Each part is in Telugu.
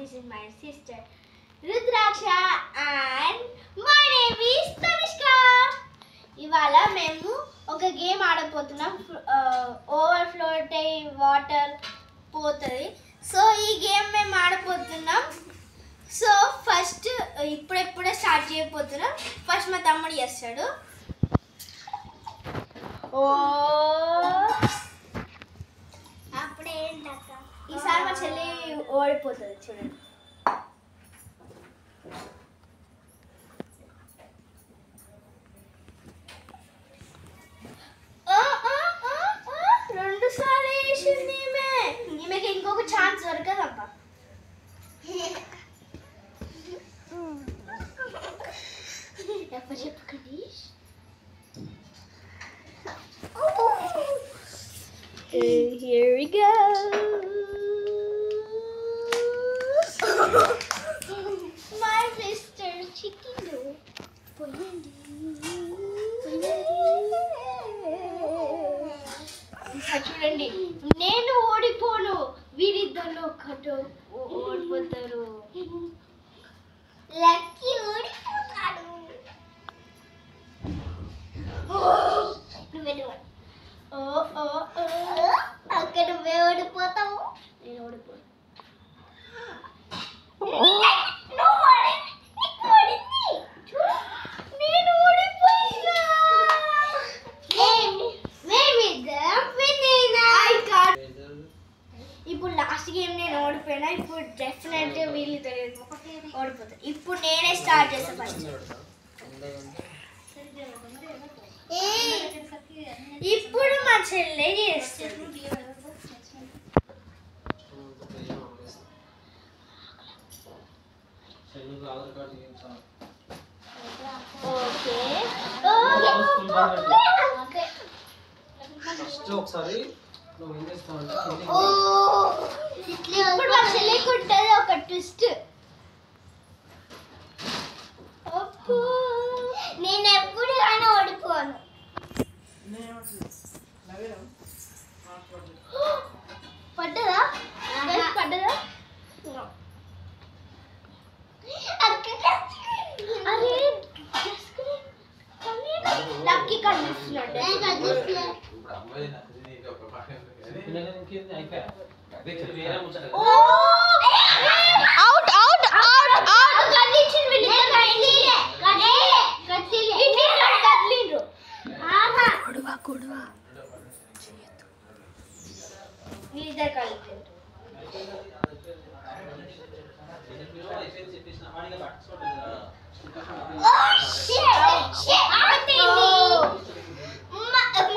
this is my sister Rudraksha and my name is Tanishka. ఇవాళ మేము ఒక గేమ్ ఆడబోతున్నాం. ఓవర్ఫ్లో అయితే వాటర్ పోతుంది. సో ఈ గేమ్ మేము ఆడబోతున్నాం. సో ఫస్ట్ ఇప్పుడే స్టార్ట్ చేయబోతున్నాం. ఫస్ట్ మా తమ్ముడు చేస్తాడు. అప్పుడే ఈసారి మా చెల్లి ఓడిపోతుంది చూడండి. రెండు సార్లు వేసింది ఈమెకి ఇంకొక ఛాన్స్ దొరకదబ్బా. ఎప్పుడు చెప్పకండి. Here we go. My Mr. Chicken. చూడండి, నేను ఓడిపోను, వీరిద్దరు ఒకటి ఓడిపోతారు. లక్కీ ఓడిపోతాడు. అక్కడ నువ్వే ఓడిపోతావు, నేను ఓడిపోను. నేను ఓడిపోయినా. ఇప్పుడు లాస్ట్ గేమ్ నేను ఓడిపోయినా. ఇప్పుడు డెఫినెట్ గా వీళ్ళు ఓడిపోతారు. ఇప్పుడు నేనే స్టార్ట్ చేస్తాను ఫస్ట్. ఇప్పుడు మా చెల్లె చేస్తుంది. ఒకసారి ఇప్పుడు మా చెల్లికి ఉంటుంది ఒక ట్విస్ట్. నేను ఎప్పుడు కానీ ఓడిపోను. పడ్డదా పడ్డదా? అరే లక్కీ కనిపిస్తున్నాడు. అవుట్ అవుట్ అవుట్ అవుట్ కదిలించింది వీళ్ళిద్దరు. కదిలిండ్రు. కొడువా వీళ్ళిద్దరు కలిసిండ్రు.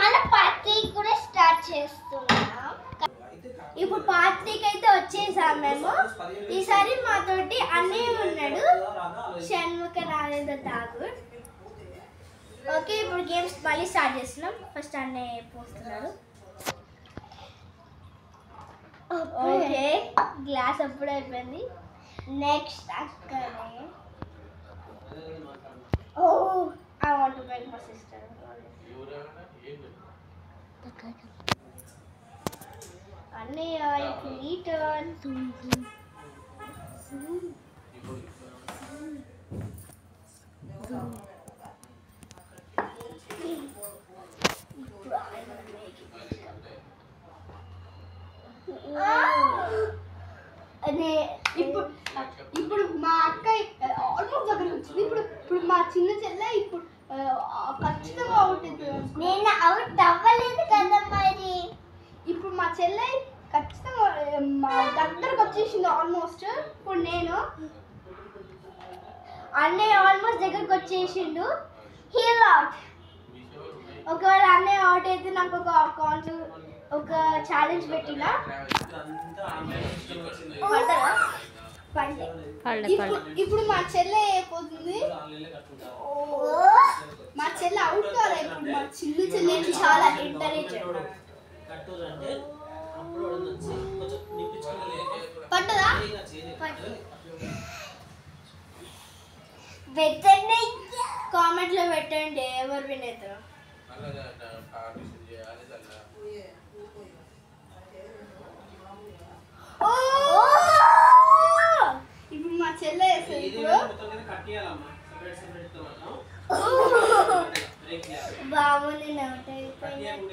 మన పార్టీ కూడా స్టార్ట్ చేస్తున్నాం. ఇప్పుడు పార్టీకి అయితే వచ్చేసాం మేము. ఈసారి మాతోటి అన్నయ్య ఉన్నాడు, షణ్ముఖ నారేంద్ర ఠాగూర్. ఓకే, ఇప్పుడు గేమ్స్ మళ్ళీ స్టార్ట్ చేస్తున్నాం. ఫస్ట్ అన్నయ్య పోస్తున్నాడు. ఓకే, గ్లాస్ అప్పుడు అయిపోయింది. నెక్స్ట్ అక్కడే. I want to make my sister. Annaya, it's me turn. ఇప్పుడు మా అక్క ఆల్మోస్ట్ దగ్గర వచ్చింది. ఇప్పుడు మా చిన్న చెల్లె ఇప్పుడు ఖచ్చితంగా అవుట్ అవుతుంది. నేను అవుట్ అవ్వలేదు కదా మరి. ఇప్పుడు మా చెల్లె ఖచ్చితంగా మా దగ్గరకు వచ్చేసింది ఆల్మోస్ట్. ఇప్పుడు నేను అన్నయ్య ఆల్మోస్ట్ దగ్గరకు వచ్చేసిండు. Heal out. ఒకవేళ అన్నయ్య అవుట్ అయితే నాకు ఒక ఛాలెంజ్ పెట్టినా. ఇప్పుడు మా చెల్లె అయిపోతుంది. మా చెల్లె అవుట్ కాదు. ఇప్పుడు మా చిన్న చెల్లె చాలా ఇంటెలిజెంట్. పట్టదా? పెట్టండి, కామెంట్ లో పెట్టండి ఎవరు విన్ అవుతారు. Oh!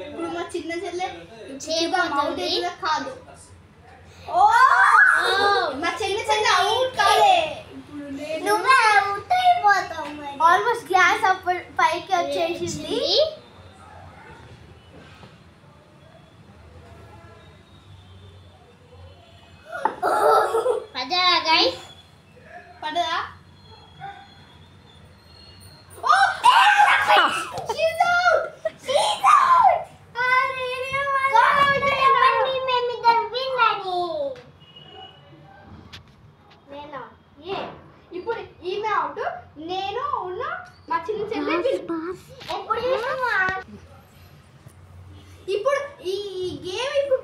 ఇప్పుడు మా చిన్న చెల్లె చేయబోతుంది. కాదు. మా చిన్న చెల్లె అవుట్ కాలే. ఇప్పుడు నువ్వే అవుట్ అయిపోతావు మరి. ఆల్మోస్ట్ గ్లాస్ అప్పుడు పైకి వచ్చేసింది. పదరా గైస్. పడదా? ఇప్పుడు ఈమె అవుట్, నేను ఉన్న మా చిన్న చెల్లె ఇప్పుడు ఈ గేమ్ ఇప్పుడు